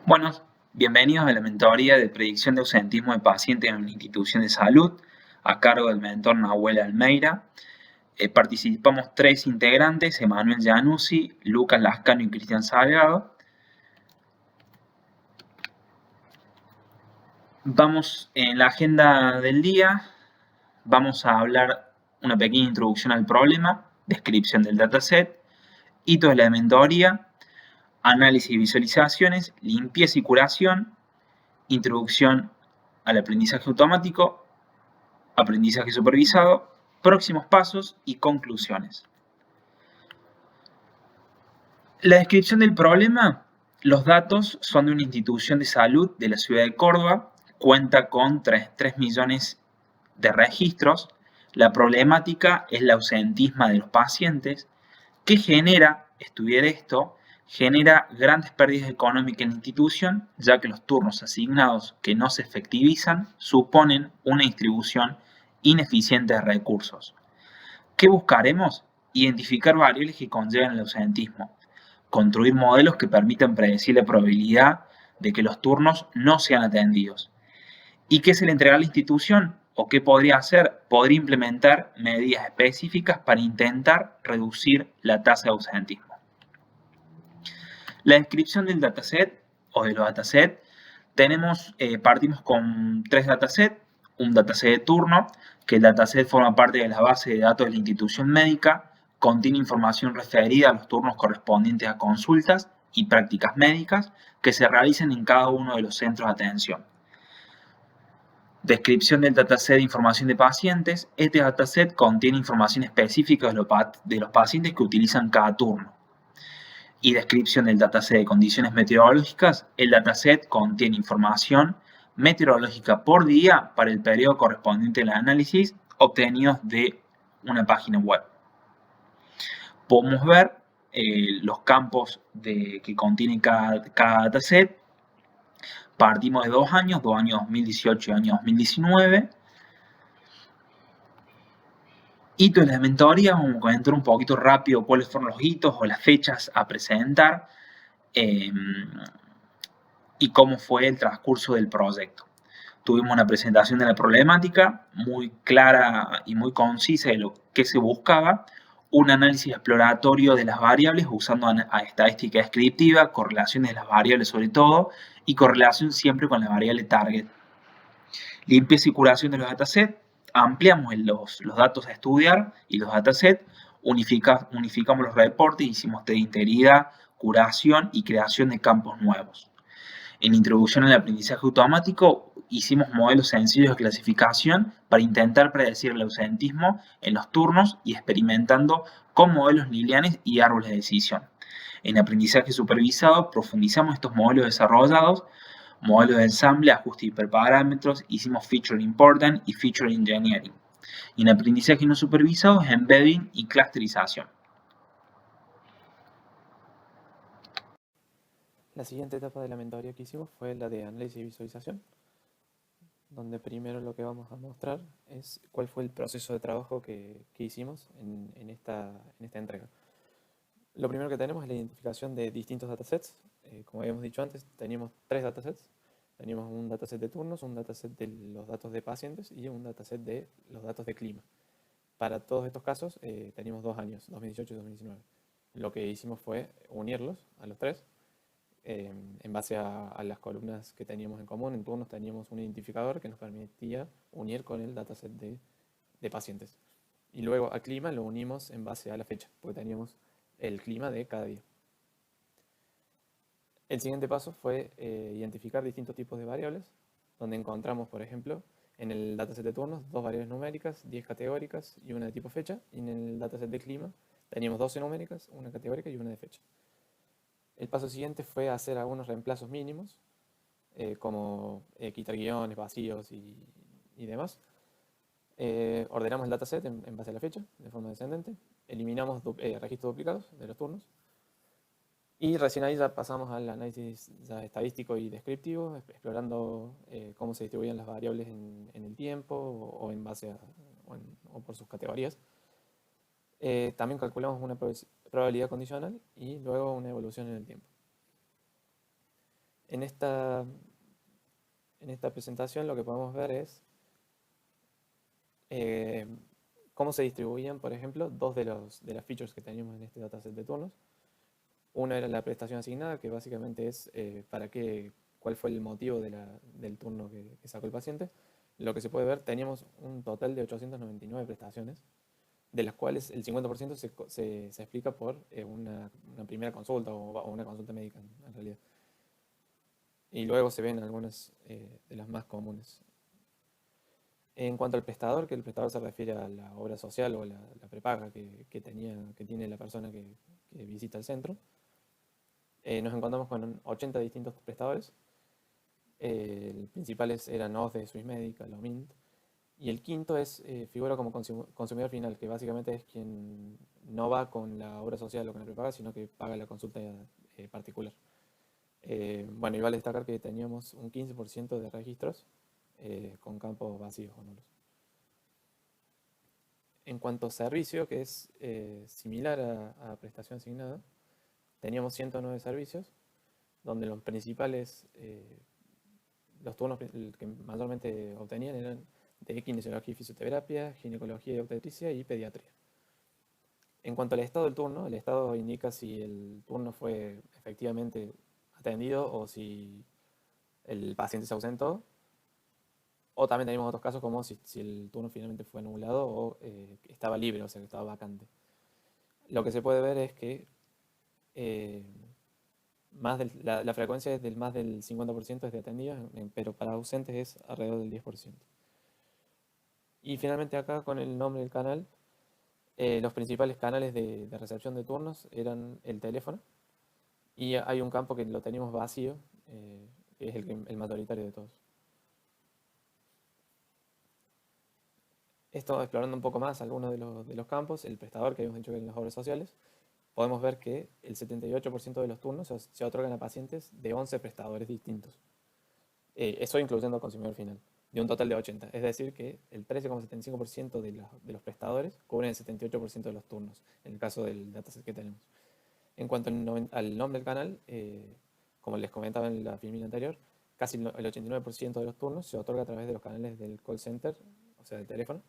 Bueno, bienvenidos a la mentoría de predicción de ausentismo de pacientes en una institución de salud, a cargo del mentor Nahuel Almeida. Participamos 3 integrantes, Emanuel Januzzi, Lucas Lascano y Cristian Salgado. Vamos en la agenda del día, vamos a hablar una pequeña introducción al problema, descripción del dataset, hitos de la mentoría, análisis y visualizaciones, limpieza y curación, introducción al aprendizaje automático, aprendizaje supervisado, próximos pasos y conclusiones. La descripción del problema. Los datos son de una institución de salud de la ciudad de Córdoba, cuenta con 3 millones de registros. La problemática es el ausentismo de los pacientes. ¿Qué genera? Estudiar esto genera grandes pérdidas económicas en la institución, ya que los turnos asignados que no se efectivizan suponen una distribución ineficiente de recursos. ¿Qué buscaremos? Identificar variables que conllevan el ausentismo, construir modelos que permitan predecir la probabilidad de que los turnos no sean atendidos. ¿Y qué se le entrega a la institución? ¿O qué podría hacer? Podría implementar medidas específicas para intentar reducir la tasa de ausentismo. La descripción del dataset o de los datasets, partimos con 3 datasets, un dataset de turno, que el dataset forma parte de la base de datos de la institución médica, contiene información referida a los turnos correspondientes a consultas y prácticas médicas que se realizan en cada uno de los centros de atención. Descripción del dataset de información de pacientes. Este dataset contiene información específica de los pacientes que utilizan cada turno. Y descripción del dataset de condiciones meteorológicas. El dataset contiene información meteorológica por día para el periodo correspondiente al análisis obtenidos de una página web. Podemos ver los campos que contiene cada dataset. Partimos de 2 años 2018 y año 2019. Hitos de la mentoría, vamos a comentar un poquito rápido cuáles fueron los hitos o las fechas a presentar y cómo fue el transcurso del proyecto. Tuvimos una presentación de la problemática muy clara y muy concisa de lo que se buscaba, un análisis exploratorio de las variables usando estadística descriptiva, correlaciones de las variables sobre todo, y correlación siempre con la variable target. Limpieza y curación de los datasets. Ampliamos los datos a estudiar y los datasets, unificamos los reportes, hicimos test de integridad, curación y creación de campos nuevos. En introducción al aprendizaje automático, hicimos modelos sencillos de clasificación para intentar predecir el ausentismo en los turnos y experimentando con modelos lineales y árboles de decisión. En aprendizaje supervisado, profundizamos estos modelos desarrollados, modelos de ensamble, ajuste de hiperparámetros, hicimos feature important y feature engineering. Y en aprendizaje no supervisado, embedding y clusterización. La siguiente etapa de la mentoría que hicimos fue la de análisis y visualización, donde primero lo que vamos a mostrar es cuál fue el proceso de trabajo que hicimos en esta entrega. Lo primero que tenemos es la identificación de distintos datasets. Como habíamos dicho antes, teníamos 3 datasets. Teníamos un dataset de turnos, un dataset de los datos de pacientes y un dataset de los datos de clima. Para todos estos casos teníamos 2 años, 2018 y 2019. Lo que hicimos fue unirlos a los 3 en base a las columnas que teníamos en común. En turnos teníamos un identificador que nos permitía unir con el dataset de pacientes. Y luego al clima lo unimos en base a la fecha, porque teníamos el clima de cada día. El siguiente paso fue identificar distintos tipos de variables, donde encontramos, por ejemplo, en el dataset de turnos 2 variables numéricas, 10 categóricas y una de tipo fecha. Y en el dataset de clima teníamos 12 numéricas, una categórica y una de fecha. El paso siguiente fue hacer algunos reemplazos mínimos, como quitar guiones, vacíos y demás. Ordenamos el dataset en base a la fecha, de forma descendente. Eliminamos registros duplicados de los turnos. Y recién ahí ya pasamos al análisis estadístico y descriptivo, explorando cómo se distribuían las variables en el tiempo o en base o por sus categorías. También calculamos una probabilidad condicional y luego una evolución en el tiempo. En esta, en esta presentación lo que podemos ver es eh, cómo se distribuían, por ejemplo, dos de las features que teníamos en este dataset de turnos. Una era la prestación asignada, que básicamente es cuál fue el motivo del turno que sacó el paciente. Lo que se puede ver, teníamos un total de 899 prestaciones, de las cuales el 50% se explica por una primera consulta o una consulta médica en realidad. Y luego se ven algunas de las más comunes. En cuanto al prestador, que el prestador se refiere a la obra social o la prepaga que tiene la persona que visita el centro, nos encontramos con 80 distintos prestadores. El principal eran OSDE, Swissmedica, Lomint. Y el quinto figura como consumidor final, que básicamente es quien no va con la obra social o con la prepaga, sino que paga la consulta particular. Bueno, y vale destacar que teníamos un 15% de registros con campos vacíos o nulos. En cuanto a servicio, que es similar a prestación asignada, teníamos 109 servicios, donde los principales, los turnos que mayormente obtenían eran de kinesiología y fisioterapia, ginecología y obstetricia y pediatría. En cuanto al estado del turno, el estado indica si el turno fue efectivamente atendido o si el paciente se ausentó. O también tenemos otros casos como si el turno finalmente fue anulado o estaba libre, o sea que estaba vacante. Lo que se puede ver es que eh, la frecuencia es del más del 50% es de atendidos, pero para ausentes es alrededor del 10%. Y finalmente acá con el nombre del canal, los principales canales de recepción de turnos eran el teléfono y hay un campo que lo tenemos vacío, que es el mayoritario de todos. Esto explorando un poco más algunos de los campos, el prestador que habíamos dicho que eran las obras sociales, podemos ver que el 78% de los turnos se otorgan a pacientes de 11 prestadores distintos. Eso incluyendo consumidor final, de un total de 80. Es decir, que el 13,75% de los prestadores cubren el 78% de los turnos, en el caso del dataset que tenemos. En cuanto al nombre del canal, como les comentaba en la filmina anterior, casi el 89% de los turnos se otorga a través de los canales del call center, o sea, del teléfono,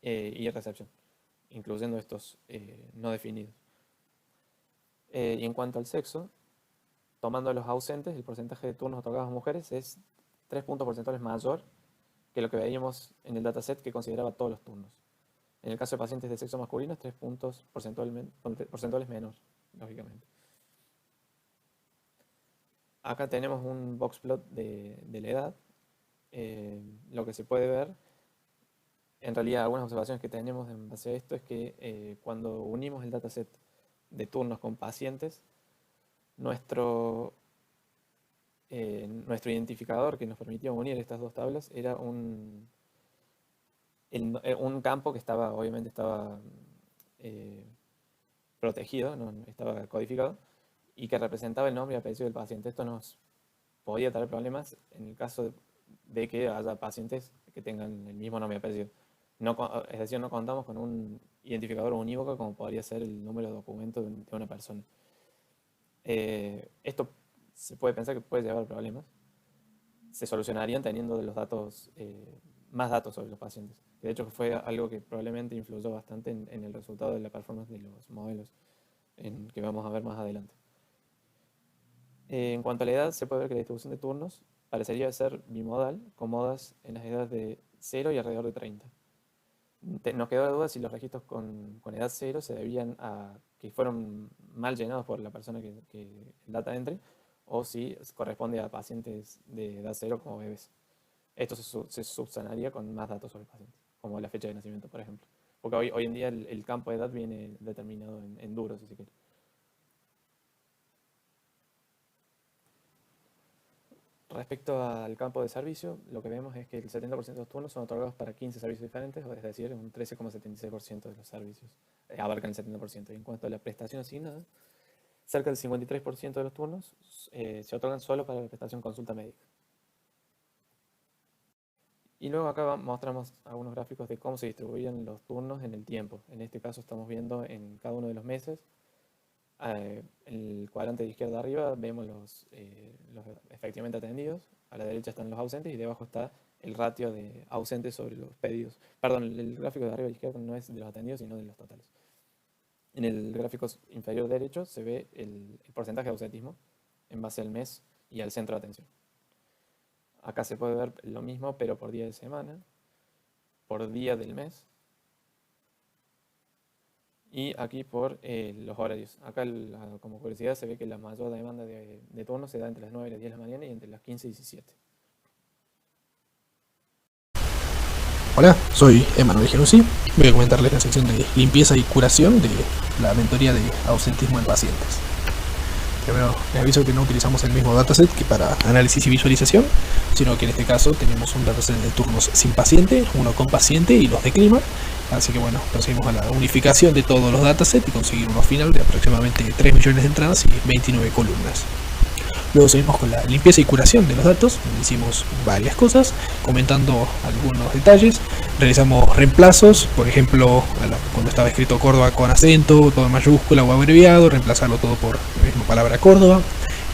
y recepción, incluyendo estos no definidos. Y en cuanto al sexo, tomando los ausentes, el porcentaje de turnos otorgados a mujeres es 3 puntos porcentuales mayor que lo que veíamos en el dataset que consideraba todos los turnos. En el caso de pacientes de sexo masculino es 3 puntos porcentuales menor, lógicamente. Acá tenemos un boxplot de la edad. Lo que se puede ver, en realidad algunas observaciones que tenemos en base a esto es que cuando unimos el dataset de turnos con pacientes, nuestro identificador que nos permitía unir estas dos tablas era un campo que obviamente estaba protegido, no estaba codificado, y que representaba el nombre y apellido del paciente. Esto nos podía traer problemas en el caso de que haya pacientes que tengan el mismo nombre y apellido. Es decir, no contamos con un identificador unívoco como podría ser el número de documento de una persona. Esto se puede pensar que puede llevar a problemas. Se solucionarían teniendo más datos sobre los pacientes. De hecho, fue algo que probablemente influyó bastante en el resultado de la performance de los modelos que vamos a ver más adelante. En cuanto a la edad, se puede ver que la distribución de turnos parecería ser bimodal, con modas en las edades de 0 y alrededor de 30. Nos quedó la duda si los registros con edad 0 se debían a que fueron mal llenados por la persona que el data entre, o si corresponde a pacientes de edad 0 como bebés. Esto se subsanaría con más datos sobre el paciente, como la fecha de nacimiento, por ejemplo. Porque hoy en día el campo de edad viene determinado en duros, si se quiere. Respecto al campo de servicio, lo que vemos es que el 70% de los turnos son otorgados para 15 servicios diferentes, es decir, un 13,76% de los servicios abarcan el 70%. Y en cuanto a la prestación asignada, cerca del 53% de los turnos se otorgan solo para la prestación consulta médica. Y luego acá mostramos algunos gráficos de cómo se distribuían los turnos en el tiempo. En este caso estamos viendo en cada uno de los meses el cuadrante de izquierda arriba vemos los efectivamente atendidos, a la derecha están los ausentes y debajo está el ratio de ausentes sobre los pedidos. Perdón, el gráfico de arriba a la izquierda no es de los atendidos, sino de los totales. En el gráfico inferior derecho se ve el porcentaje de ausentismo en base al mes y al centro de atención. Acá se puede ver lo mismo, pero por día de semana, por día del mes, y aquí por los horarios. Acá, como curiosidad, se ve que la mayor demanda de turno se da entre las 9 y las 10 de la mañana y entre las 15 y 17. Hola, soy Emanuel Genuzzi. Voy a comentarles la sección de limpieza y curación de la mentoría de ausentismo en pacientes. Primero, les aviso que no utilizamos el mismo dataset que para análisis y visualización, sino que en este caso tenemos un dataset de turnos sin paciente, uno con paciente y los de clima. Así que bueno, procedimos a la unificación de todos los datasets y conseguir uno final de aproximadamente 3 millones de entradas y 29 columnas. Luego seguimos con la limpieza y curación de los datos, donde hicimos varias cosas, comentando algunos detalles. Realizamos reemplazos, por ejemplo, cuando estaba escrito Córdoba con acento, todo en mayúscula o abreviado, reemplazarlo todo por la misma palabra Córdoba.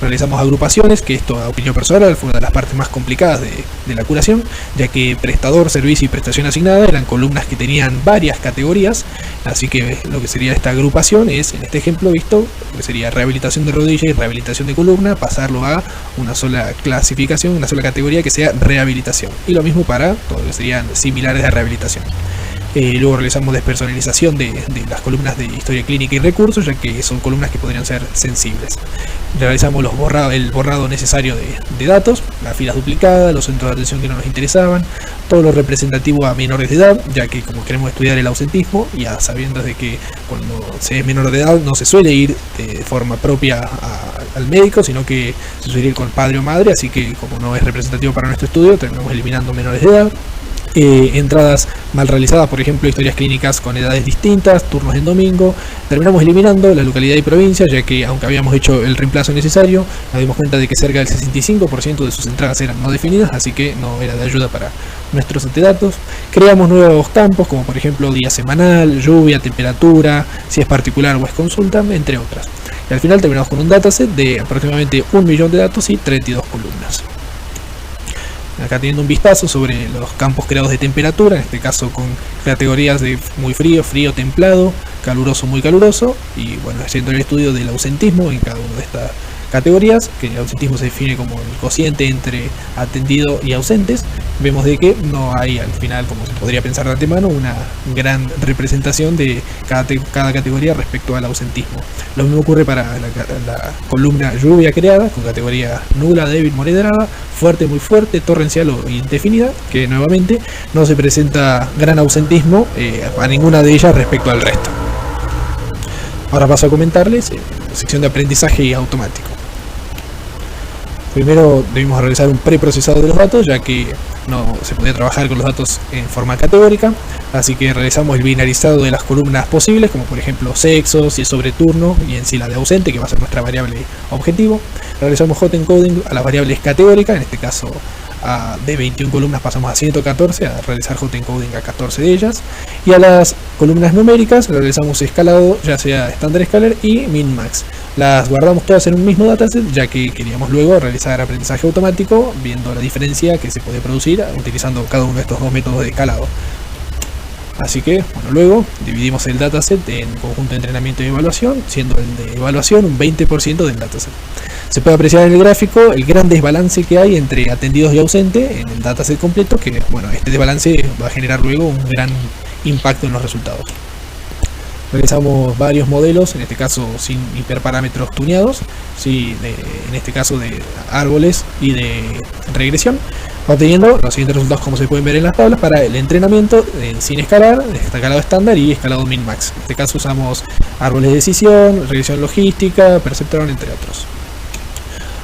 Realizamos agrupaciones, que esto a opinión personal fue una de las partes más complicadas de la curación, ya que prestador, servicio y prestación asignada eran columnas que tenían varias categorías, así que lo que sería esta agrupación es, en este ejemplo visto, lo que sería rehabilitación de rodilla y rehabilitación de columna, pasarlo a una sola clasificación, una sola categoría que sea rehabilitación, y lo mismo para todo lo que serían similares de rehabilitación. Luego realizamos despersonalización de las columnas de historia clínica y recursos, ya que son columnas que podrían ser sensibles. Realizamos el borrado necesario de datos, las filas duplicadas, los centros de atención que no nos interesaban, todo lo representativo a menores de edad, ya que como queremos estudiar el ausentismo, ya sabiendo de que cuando se es menor de edad no se suele ir de forma propia al médico, sino que se suele ir con padre o madre, así que como no es representativo para nuestro estudio, terminamos eliminando menores de edad. Entradas mal realizadas, por ejemplo, historias clínicas con edades distintas, turnos en domingo. Terminamos eliminando la localidad y provincia, ya que aunque habíamos hecho el reemplazo necesario, nos dimos cuenta de que cerca del 65% de sus entradas eran no definidas, así que no era de ayuda para nuestros datos. Creamos nuevos campos, como por ejemplo día semanal, lluvia, temperatura, si es particular o es consulta, entre otras. Y al final terminamos con un dataset de aproximadamente 1 millón de datos y 32 columnas. Acá teniendo un vistazo sobre los campos creados de temperatura, en este caso con categorías de muy frío, frío, templado, caluroso, muy caluroso, y bueno, haciendo el estudio del ausentismo en cada una de estas categorías, que el ausentismo se define como el cociente entre atendido y ausentes. Vemos de que no hay al final, como se podría pensar de antemano, una gran representación de cada categoría respecto al ausentismo. Lo mismo ocurre para la columna lluvia creada, con categoría nula, débil, moderada, fuerte, muy fuerte, torrencial o indefinida, que nuevamente no se presenta gran ausentismo a ninguna de ellas respecto al resto. Ahora paso a comentarles la sección de aprendizaje automático. Primero debimos realizar un preprocesado de los datos, ya que no se podía trabajar con los datos en forma categórica, así que realizamos el binarizado de las columnas posibles, como por ejemplo sexo, si es sobre turno, y en sí la de ausente, que va a ser nuestra variable objetivo. Realizamos hot encoding a las variables categóricas, en este caso de 21 columnas pasamos a 114, a realizar hot encoding a 14 de ellas, y a las columnas numéricas realizamos escalado, ya sea estándar scalar y min-max. Las guardamos todas en un mismo dataset, ya que queríamos luego realizar aprendizaje automático, viendo la diferencia que se puede producir utilizando cada uno de estos dos métodos de escalado. Así que, bueno, luego dividimos el dataset en conjunto de entrenamiento y evaluación, siendo el de evaluación un 20% del dataset. Se puede apreciar en el gráfico el gran desbalance que hay entre atendidos y ausentes en el dataset completo, que bueno, este desbalance va a generar luego un gran impacto en los resultados. Realizamos varios modelos, en este caso sin hiperparámetros tuneados, en este caso de árboles y de regresión, obteniendo los siguientes resultados como se pueden ver en las tablas para el entrenamiento sin escalar, escalado estándar y escalado min-max. En este caso usamos árboles de decisión, regresión logística, perceptron, entre otros.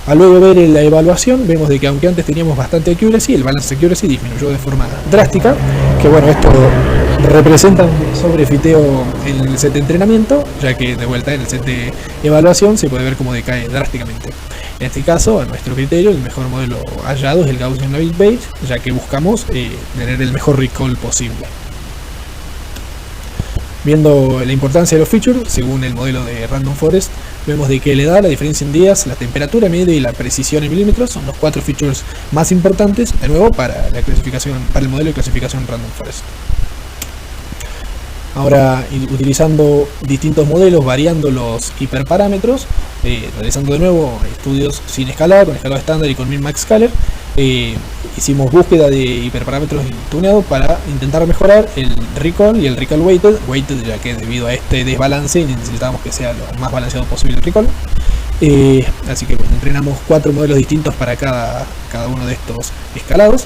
Al luego ver la evaluación, vemos de que aunque antes teníamos bastante accuracy, el balance accuracy disminuyó de forma drástica, que bueno, esto representa un sobrefiteo en el set de entrenamiento, ya que de vuelta en el set de evaluación se puede ver cómo decae drásticamente. En este caso, a nuestro criterio, el mejor modelo hallado es el Gaussian Weight Based, ya que buscamos tener el mejor recall posible. Viendo la importancia de los features, según el modelo de Random Forest, vemos de que la edad, la diferencia en días, la temperatura media y la precisión en milímetros son los 4 features más importantes, de nuevo, para la clasificación, para el modelo de clasificación Random Forest. Ahora, utilizando distintos modelos, variando los hiperparámetros, realizando de nuevo estudios sin escalar, con escalado estándar y con min-max scaler, hicimos búsqueda de hiperparámetros tuneados para intentar mejorar el recall y el recall weighted, ya que debido a este desbalance necesitábamos que sea lo más balanceado posible el recall. Así que bueno, entrenamos 4 modelos distintos para cada uno de estos escalados.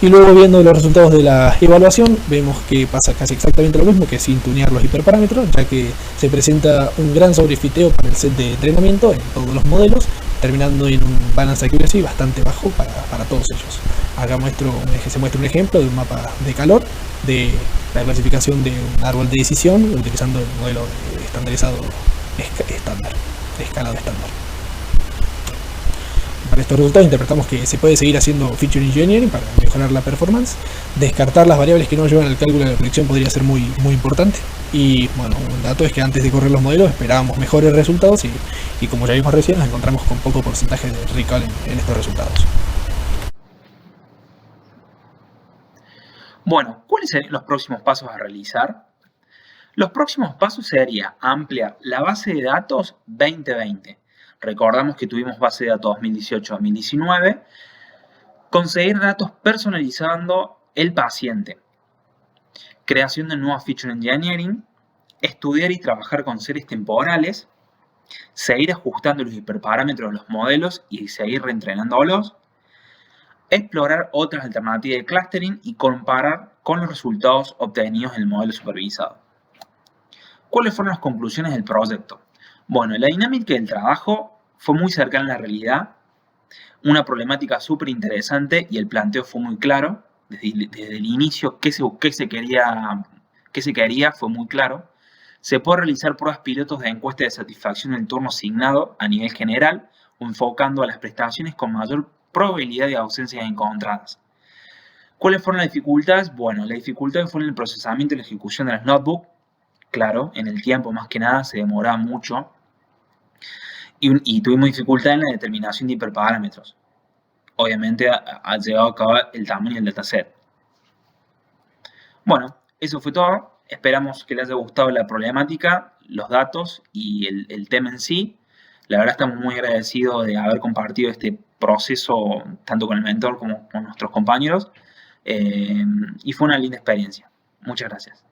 Y luego, viendo los resultados de la evaluación, vemos que pasa casi exactamente lo mismo que sin tunear los hiperparámetros, ya que se presenta un gran sobrefiteo para el set de entrenamiento en todos los modelos, terminando en un balance accuracy bastante bajo para todos ellos. Acá se muestra un ejemplo de un mapa de calor de la clasificación de un árbol de decisión utilizando el modelo estandarizado escalado estándar. Para estos resultados interpretamos que se puede seguir haciendo feature engineering para mejorar la performance. Descartar las variables que no llevan al cálculo de la predicción podría ser muy importante. Y bueno, un dato es que antes de correr los modelos esperábamos mejores resultados y como ya vimos recién, nos encontramos con poco porcentaje de recall en estos resultados. Bueno, ¿cuáles serían los próximos pasos a realizar? Los próximos pasos sería ampliar la base de datos 2020. Recordamos que tuvimos base de datos 2018-2019. Conseguir datos personalizando el paciente. Creación de nuevos feature engineering. Estudiar y trabajar con series temporales. Seguir ajustando los hiperparámetros de los modelos y seguir reentrenándolos. Explorar otras alternativas de clustering y comparar con los resultados obtenidos en el modelo supervisado. ¿Cuáles fueron las conclusiones del proyecto? Bueno, la dinámica del trabajo fue muy cercana a la realidad, una problemática súper interesante y el planteo fue muy claro. Desde el inicio, qué se quería fue muy claro. Se puede realizar pruebas pilotos de encuesta de satisfacción del turno asignado a nivel general o enfocando a las prestaciones con mayor probabilidad de ausencias encontradas. ¿Cuáles fueron las dificultades? Bueno, las dificultades fueron el procesamiento y la ejecución de las notebooks. Claro, en el tiempo más que nada se demoraba mucho. Y tuvimos dificultad en la determinación de hiperparámetros. Obviamente ha llegado a cabo el tamaño del dataset. Bueno, eso fue todo. Esperamos que les haya gustado la problemática, los datos y el tema en sí. La verdad estamos muy agradecidos de haber compartido este proceso tanto con el mentor como con nuestros compañeros. Y fue una linda experiencia. Muchas gracias.